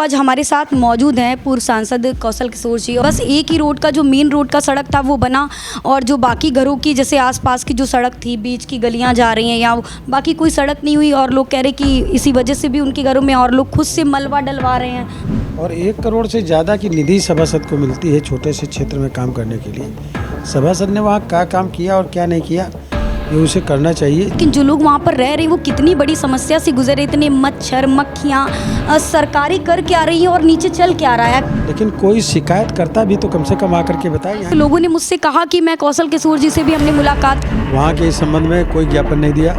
आज हमारे साथ मौजूद हैं पूर्व सांसद कौशल किशोर जी। बस एक ही रोड का जो मेन रोड का सड़क था वो बना और जो बाकी घरों की जैसे आसपास की जो सड़क थी, बीच की गलियां जा रही हैं या बाकी कोई सड़क नहीं हुई और लोग कह रहे कि इसी वजह से भी उनके घरों में और लोग खुद से मलबा डलवा रहे हैं। और 1 करोड़ से ज़्यादा की निधि सभासद को मिलती है छोटे से क्षेत्र में काम करने के लिए। सभासद ने वहाँ क्या काम किया और क्या नहीं किया ये उसे करना चाहिए। लेकिन जो लोग वहाँ पर रह रहे हैं वो कितनी बड़ी समस्या से गुजरे, इतने मच्छर मक्खियाँ, सरकारी कर क्या रही है और नीचे चल क्या रहा है। लेकिन कोई शिकायत करता भी तो कम से कम आकर के बताए। तो लोगों ने मुझसे कहा कि मैं कौशल किशोर जी से भी हमने मुलाकात, वहाँ के इस संबंध में कोई ज्ञापन नहीं दिया।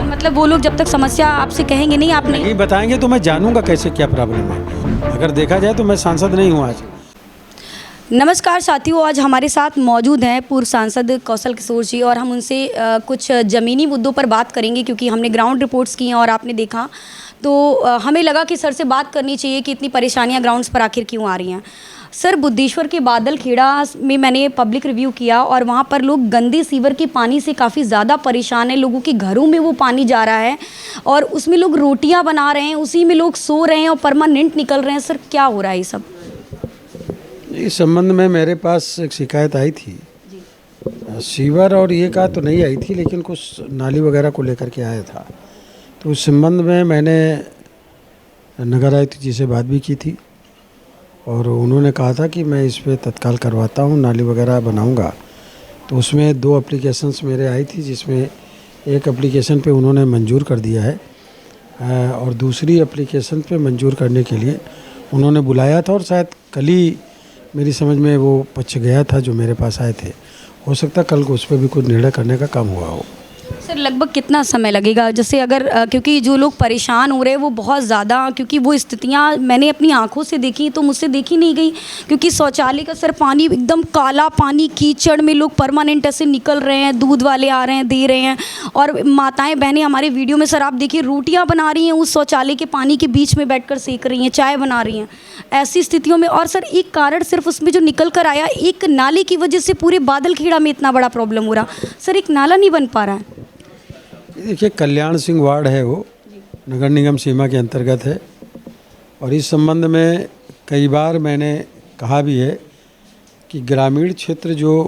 मतलब वो लोग जब तक समस्या आपसे कहेंगे नहीं, आपने नहीं बताएंगे तो मैं जानूंगा कैसे क्या प्रॉब्लम है। अगर देखा जाए तो मैं सांसद नहीं हूँ आज। नमस्कार साथियों, आज हमारे साथ मौजूद हैं पूर्व सांसद कौशल किशोर जी और हम उनसे कुछ ज़मीनी मुद्दों पर बात करेंगे क्योंकि हमने ग्राउंड रिपोर्ट्स की हैं और आपने देखा तो हमें लगा कि सर से बात करनी चाहिए कि इतनी परेशानियां ग्राउंड्स पर आखिर क्यों आ रही हैं। सर, बुद्धेश्वर के बादल खेड़ा में मैंने पब्लिक रिव्यू किया और वहाँ पर लोग गंदे सीवर के पानी से काफ़ी ज़्यादा परेशान हैं। लोगों के घरों में वो पानी जा रहा है और उसमें लोग रोटियाँ बना रहे हैं, उसी में लोग सो रहे हैं और परमानेंट निकल रहे हैं। सर, क्या हो रहा है ये सब? इस संबंध में मेरे पास एक शिकायत आई थी। सीवर और ये का तो नहीं आई थी, लेकिन कुछ नाली वगैरह को लेकर के आया था। तो उस संबंध में मैंने नगर आयुक्त जी से बात भी की थी और उन्होंने कहा था कि मैं इस पे तत्काल करवाता हूँ, नाली वगैरह बनाऊँगा। तो उसमें 2 एप्लीकेशंस मेरे आई थी, जिसमें एक एप्लीकेशन पे उन्होंने मंजूर कर दिया है और दूसरी एप्लीकेशन पे मंजूर करने के लिए उन्होंने बुलाया था और शायद कल ही मेरी समझ में वो पक्ष गया था जो मेरे पास आए थे। हो सकता कल को उस पर भी कुछ निर्णय करने का काम हुआ हो। सर, लगभग कितना समय लगेगा? जैसे अगर क्योंकि जो लोग परेशान हो रहे हैं वो बहुत ज़्यादा, क्योंकि वो स्थितियां मैंने अपनी आंखों से देखी तो मुझसे देखी नहीं गई। क्योंकि शौचालय का सर पानी एकदम काला पानी, कीचड़ में लोग परमानेंट ऐसे निकल रहे हैं, दूध वाले आ रहे हैं, दे रहे हैं और माताएं बहनें हमारे वीडियो में सर आप देखिए रोटियाँ बना रही हैं, उस शौचालय के पानी के बीच में बैठ कर सेक रही हैं, चाय बना रही हैं ऐसी स्थितियों में। और सर एक कारण सिर्फ उसमें जो निकल कर आया, एक नाले की वजह से पूरे बादल खेड़ा में इतना बड़ा प्रॉब्लम हो रहा। सर, एक नाला नहीं बन पा रहा है। देखिए, कल्याण सिंह वार्ड है, वो नगर निगम सीमा के अंतर्गत है और इस संबंध में कई बार मैंने कहा भी है कि ग्रामीण क्षेत्र जो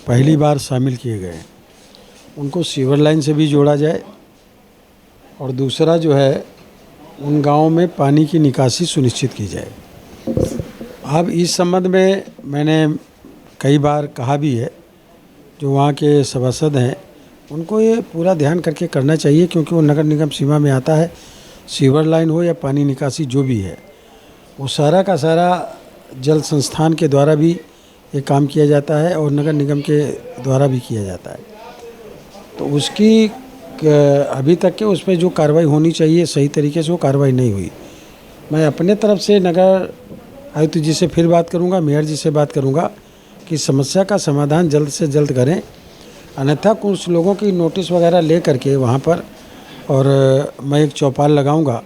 पहली बार शामिल किए गए हैं उनको सीवर लाइन से भी जोड़ा जाए और दूसरा जो है उन गांवों में पानी की निकासी सुनिश्चित की जाए। अब इस संबंध में मैंने कई बार कहा भी है, जो वहाँ के सभासद हैं उनको ये पूरा ध्यान करके करना चाहिए, क्योंकि वो नगर निगम सीमा में आता है। सीवर लाइन हो या पानी निकासी जो भी है, वो सारा का सारा जल संस्थान के द्वारा भी ये काम किया जाता है और नगर निगम के द्वारा भी किया जाता है। तो उसकी अभी तक के उसमें जो कार्रवाई होनी चाहिए सही तरीके से वो कार्रवाई नहीं हुई। मैं अपने तरफ से नगर आयुक्त जी से फिर बात करूँगा, मेयर जी से बात करूँगा कि समस्या का समाधान जल्द से जल्द करें, अन्यथा कुछ लोगों की नोटिस वगैरह ले करके वहाँ पर और मैं एक चौपाल लगाऊंगा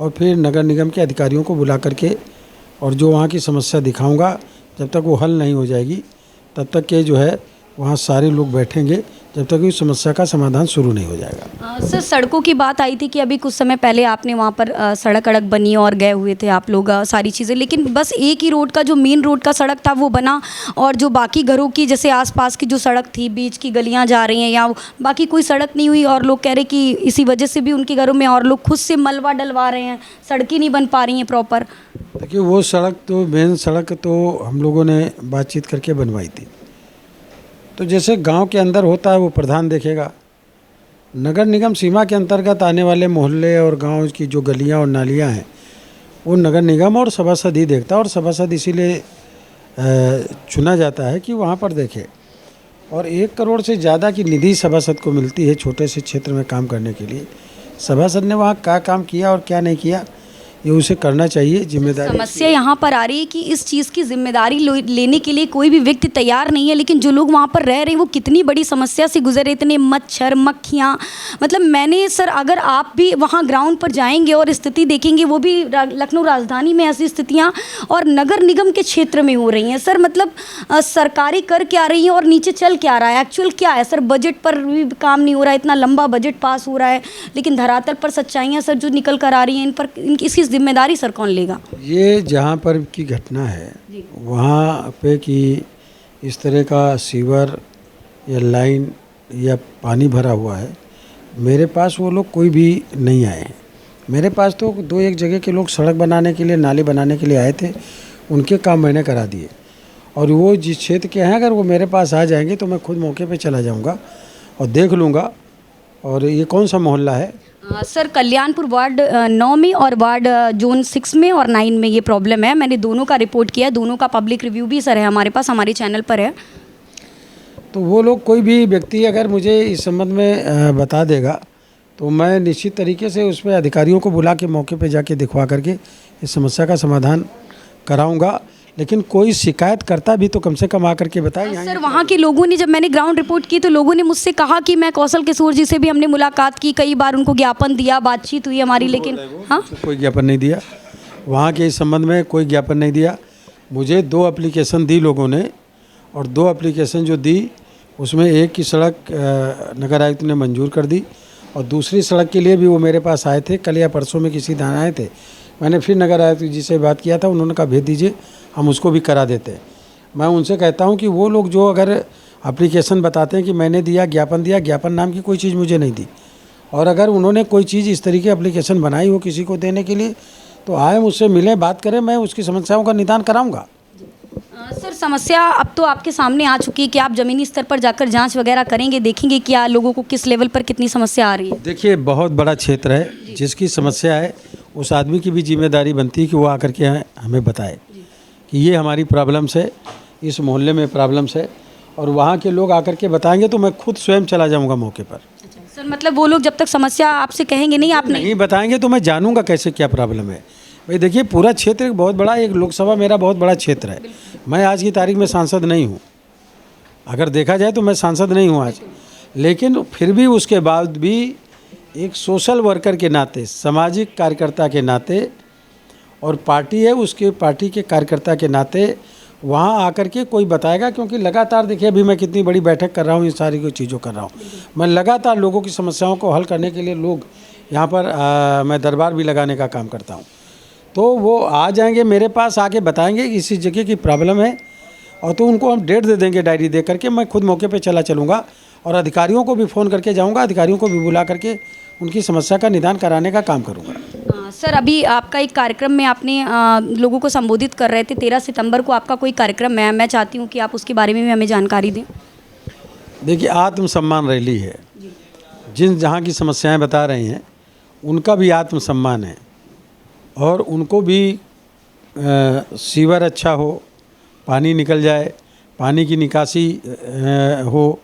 और फिर नगर निगम के अधिकारियों को बुला करके और जो वहाँ की समस्या दिखाऊंगा। जब तक वो हल नहीं हो जाएगी तब तक के जो है वहाँ सारे लोग बैठेंगे जब तक उस समस्या का समाधान शुरू नहीं हो जाएगा। सर, सड़कों की बात आई थी कि अभी कुछ समय पहले आपने वहाँ पर सड़क अड़क बनी और गए हुए थे आप लोग, सारी चीज़ें, लेकिन बस एक ही रोड का जो मेन रोड का सड़क था वो बना और जो बाकी घरों की जैसे आसपास की जो सड़क थी, बीच की गलियाँ जा रही हैं या बाकी कोई सड़क नहीं हुई और लोग कह रहे कि इसी वजह से भी उनके घरों में और लोग खुद से मलबा डलवा रहे हैं, सड़कें नहीं बन पा रही हैं प्रॉपर। देखिए, वो सड़क तो मेन सड़क तो हम लोगों ने बातचीत करके बनवाई थी। तो जैसे गांव के अंदर होता है वो प्रधान देखेगा, नगर निगम सीमा के अंतर्गत आने वाले मोहल्ले और गांव की जो गलियां और नालियां हैं वो नगर निगम और सभासद ही देखता है और सभासद इसीलिए चुना जाता है कि वहां पर देखे। और 1 करोड़ से ज़्यादा की निधि सभासद को मिलती है छोटे से क्षेत्र में काम करने के लिए। सभासद ने वहाँ क्या काम किया और क्या नहीं किया ये उसे करना चाहिए। जिम्मेदारी समस्या यहाँ पर आ रही है कि इस चीज़ की जिम्मेदारी लेने के लिए कोई भी व्यक्ति तैयार नहीं है, लेकिन जो लोग वहाँ पर रह रहे हैं वो कितनी बड़ी समस्या से गुजरे, इतने मच्छर मक्खियाँ। मतलब मैंने सर, अगर आप भी वहाँ ग्राउंड पर जाएंगे और स्थिति देखेंगे, वो भी लखनऊ राजधानी में ऐसी स्थितियाँ और नगर निगम के क्षेत्र में हो रही हैं। सर, मतलब सरकारी कर क्या रही है और नीचे चल क्या रहा है, एक्चुअल क्या है? सर, बजट पर भी काम नहीं हो रहा है, इतना लंबा बजट पास हो रहा है, लेकिन धरातल पर सच्चाइयाँ सर जो निकल कर आ रही हैं इन पर इसकी जिम्मेदारी सर कौन लेगा? ये जहाँ पर की घटना है वहाँ पे कि इस तरह का सीवर या लाइन या पानी भरा हुआ है, मेरे पास वो लोग कोई भी नहीं आए हैं। मेरे पास तो 2-1 जगह के लोग सड़क बनाने के लिए, नाली बनाने के लिए आए थे, उनके काम मैंने करा दिए। और वो जिस क्षेत्र के हैं अगर वो मेरे पास आ जाएंगे तो मैं खुद मौके पे चला जाऊंगा और देख लूँगा। और ये कौन सा मोहल्ला है? सर कल्याणपुर वार्ड 9 में और वार्ड जोन 6 में और 9 में ये प्रॉब्लम है। मैंने दोनों का रिपोर्ट किया है, दोनों का पब्लिक रिव्यू भी सर है हमारे पास, हमारे चैनल पर है। तो वो लोग कोई भी व्यक्ति अगर मुझे इस संबंध में बता देगा तो मैं निश्चित तरीके से उसमें अधिकारियों को बुला के मौके पे जाके दिखवा करके इस समस्या का समाधान कराऊंगा। लेकिन कोई शिकायत करता भी तो कम से कम आकर के बताए। सर वहाँ के लोगों ने, जब मैंने ग्राउंड रिपोर्ट की तो लोगों ने मुझसे कहा कि मैं कौशल किशोर जी से भी हमने मुलाकात की, कई बार उनको ज्ञापन दिया, बातचीत हुई हमारी, लेकिन हाँ कोई ज्ञापन नहीं दिया। वहाँ के इस संबंध में कोई ज्ञापन नहीं दिया। मुझे 2 एप्लीकेशन दी लोगों ने, और 2 एप्लीकेशन जो दी उसमें एक की सड़क नगर आयुक्त ने मंजूर कर दी, और दूसरी सड़क के लिए भी वो मेरे पास आए थे। कल या परसों में किसी दिन आए थे। मैंने फिर नगर आयुक्त जी से बात किया था, उन्होंने कहा भेज दीजिए, हम उसको भी करा देते हैं। मैं उनसे कहता हूं कि वो लोग जो अगर एप्लीकेशन बताते हैं कि मैंने दिया, ज्ञापन दिया, ज्ञापन नाम की कोई चीज़ मुझे नहीं दी, और अगर उन्होंने कोई चीज़ इस तरीके एप्लीकेशन बनाई हो किसी को देने के लिए तो आए, मुझसे मिलें, बात करें, मैं उसकी समस्याओं का निदान कराऊँगा। सर समस्या अब तो आपके सामने आ चुकी है कि आप ज़मीनी स्तर पर जाकर जांच वगैरह करेंगे, देखेंगे क्या लोगों को किस लेवल पर कितनी समस्या आ रही है? देखिए बहुत बड़ा क्षेत्र है, जिसकी समस्या है उस आदमी की भी जिम्मेदारी बनती है कि वो आकर के हमें बताए कि ये हमारी प्रॉब्लम्स है, इस मोहल्ले में प्रॉब्लम्स है, और वहाँ के लोग आकर के बताएंगे तो मैं खुद स्वयं चला जाऊँगा मौके पर। सर मतलब वो लोग जब तक समस्या आपसे कहेंगे नहीं, आप नहीं बताएंगे तो मैं जानूँगा कैसे क्या प्रॉब्लम है। भाई देखिए पूरा क्षेत्र एक बहुत बड़ा, एक लोकसभा मेरा बहुत बड़ा क्षेत्र है। मैं आज की तारीख में सांसद नहीं हूँ, अगर देखा जाए तो मैं सांसद नहीं हूँ आज, लेकिन फिर भी उसके बाद भी एक सोशल वर्कर के नाते, सामाजिक कार्यकर्ता के नाते, और पार्टी है उसके पार्टी के कार्यकर्ता के नाते वहाँ आकर के कोई बताएगा। क्योंकि लगातार देखिए अभी मैं कितनी बड़ी बैठक कर रहा हूँ, इन सारी चीज़ों कर रहा हूँ, मैं लगातार लोगों की समस्याओं को हल करने के लिए लोग यहाँ पर मैं दरबार भी लगाने का काम करता हूँ। तो वो आ जाएंगे मेरे पास, आके बताएंगे कि इसी जगह की प्रॉब्लम है, और तो उनको हम डेट दे देंगे डायरी दे करके। मैं खुद मौके पे चलूँगा और अधिकारियों को भी फ़ोन करके जाऊँगा, अधिकारियों को भी बुला करके उनकी समस्या का निदान कराने का काम करूँगा। सर अभी आपका एक कार्यक्रम में आपने लोगों को संबोधित कर रहे थे, 13 सितंबर को आपका कोई कार्यक्रम है, मैं चाहती हूँ कि आप उसके बारे में भी हमें जानकारी दें। देखिए आत्मसम्मान रैली है, जिन जहाँ की समस्याएं बता रही हैं उनका भी आत्मसम्मान है, और उनको भी सीवर अच्छा हो, पानी निकल जाए, पानी की निकासी हो,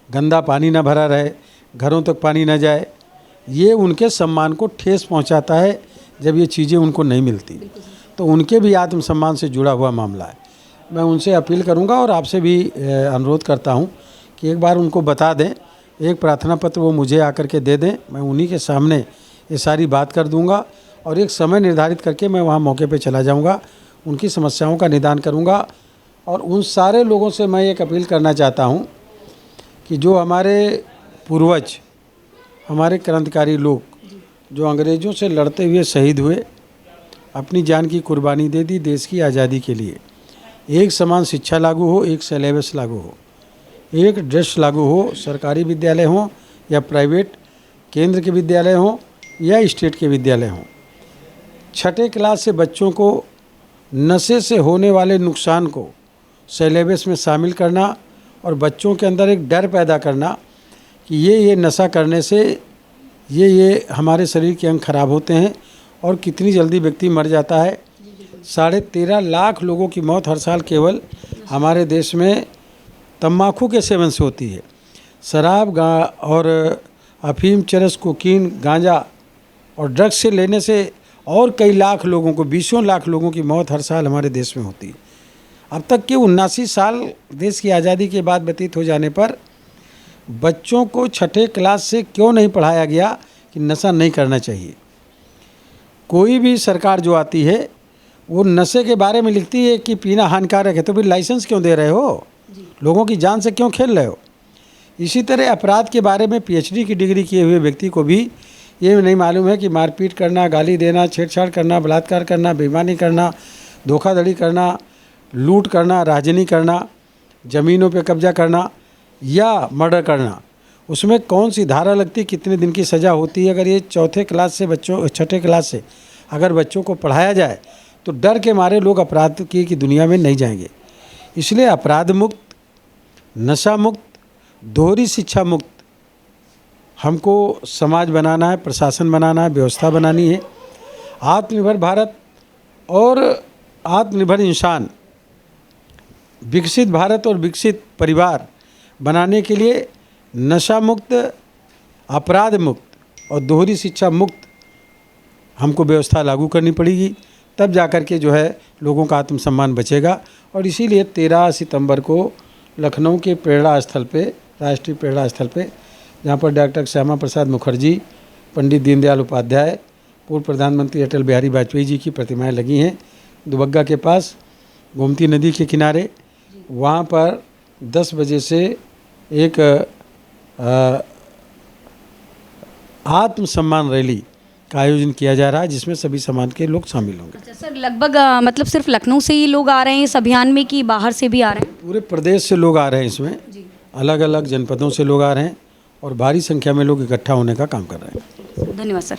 गंदा पानी ना भरा रहे, घरों तक पानी ना जाए, ये उनके सम्मान को ठेस पहुंचाता है जब ये चीज़ें उनको नहीं मिलती। तो उनके भी आत्मसम्मान से जुड़ा हुआ मामला है। मैं उनसे अपील करूंगा और आपसे भी अनुरोध करता हूं कि एक बार उनको बता दें, एक प्रार्थना पत्र वो मुझे आकर के दे दें, मैं उन्हीं के सामने ये सारी बात कर दूंगा, और एक समय निर्धारित करके मैं वहाँ मौके पे चला जाऊंगा, उनकी समस्याओं का निदान करूंगा। और उन सारे लोगों से मैं एक अपील करना चाहता हूं कि जो हमारे पूर्वज, हमारे क्रांतिकारी लोग जो अंग्रेज़ों से लड़ते हुए शहीद हुए, अपनी जान की कुर्बानी दे दी देश की आज़ादी के लिए, एक समान शिक्षा लागू हो, एक सिलेबस लागू हो, एक ड्रेस लागू हो, सरकारी विद्यालय हों या प्राइवेट, केंद्र के विद्यालय हों या स्टेट के विद्यालय हों, छठे क्लास से बच्चों को नशे से होने वाले नुकसान को सिलेबस में शामिल करना, और बच्चों के अंदर एक डर पैदा करना कि ये नशा करने से ये हमारे शरीर के अंग खराब होते हैं और कितनी जल्दी व्यक्ति मर जाता है। 13.5 लाख लोगों की मौत हर साल केवल हमारे देश में तम्बाकू के सेवन से होती है। शराब और अफीम, चरस, कोकीन, गांजा और ड्रग्स से लेने से और कई लाख लोगों को, 20 लाख लोगों की मौत हर साल हमारे देश में होती है। अब तक के 79 साल देश की आज़ादी के बाद व्यतीत हो जाने पर बच्चों को छठे क्लास से क्यों नहीं पढ़ाया गया कि नशा नहीं करना चाहिए। कोई भी सरकार जो आती है वो नशे के बारे में लिखती है कि पीना हानिकारक है, तो फिर लाइसेंस क्यों दे रहे हो? लोगों की जान से क्यों खेल रहे हो? इसी तरह अपराध के बारे में PhD की डिग्री किए हुए व्यक्ति को भी ये नहीं मालूम है कि मारपीट करना, गाली देना, छेड़छाड़ करना, बलात्कार करना, बेईमानी करना, धोखाधड़ी करना, लूट करना, राजनी करना, ज़मीनों पे कब्जा करना या मर्डर करना, उसमें कौन सी धारा लगती, कितने दिन की सज़ा होती है। अगर ये छठे क्लास से अगर बच्चों को पढ़ाया जाए तो डर के मारे लोग अपराध की दुनिया में नहीं जाएंगे। इसलिए अपराध मुक्त, नशा मुक्त, दोहरी शिक्षा मुक्त हमको समाज बनाना है, प्रशासन बनाना है, व्यवस्था बनानी है। आत्मनिर्भर भारत और आत्मनिर्भर इंसान, विकसित भारत और विकसित परिवार बनाने के लिए नशा मुक्त, अपराध मुक्त और दोहरी शिक्षा मुक्त हमको व्यवस्था लागू करनी पड़ेगी, तब जाकर के जो है लोगों का आत्मसम्मान बचेगा। और इसीलिए 13 सितंबर को लखनऊ के प्रेरणा स्थल पे, राष्ट्रीय प्रेरणा स्थल पे, जहाँ पर डॉक्टर श्यामा प्रसाद मुखर्जी, पंडित दीनदयाल उपाध्याय, पूर्व प्रधानमंत्री अटल बिहारी वाजपेयी जी की प्रतिमाएं लगी हैं दुबग्गा के पास, गोमती नदी के किनारे। वहाँ पर 10 बजे से एक आत्मसम्मान रैली का आयोजन किया जा रहा है, जिसमें सभी समाज के लोग शामिल होंगे। अच्छा सर, लगभग मतलब सिर्फ लखनऊ से ही लोग आ रहे हैं इस अभियान में कि बाहर से भी आ रहे हैं? पूरे प्रदेश से लोग आ रहे हैं इसमें, अलग अलग जनपदों से लोग आ रहे हैं और भारी संख्या में लोग इकट्ठा होने का काम कर रहे हैं। धन्यवाद सर।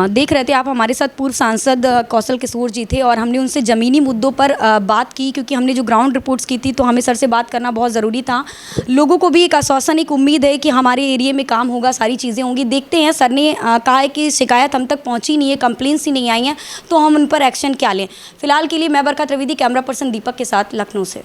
देख रहे थे आप, हमारे साथ पूर्व सांसद कौशल किशोर जी थे और हमने उनसे ज़मीनी मुद्दों पर बात की, क्योंकि हमने जो ग्राउंड रिपोर्ट्स की थी तो हमें सर से बात करना बहुत ज़रूरी था। लोगों को भी एक आश्वासन, एक उम्मीद है कि हमारे एरिया में काम होगा, सारी चीज़ें होंगी। देखते हैं, सर ने कहा है कि शिकायत हम तक पहुँची नहीं है, कंप्लेंट्स ही नहीं आई हैं, तो हम उन पर एक्शन क्या लें। फिलहाल के लिए मैं बरखा त्रिवेदी, कैमरा पर्सन दीपक के साथ लखनऊ से।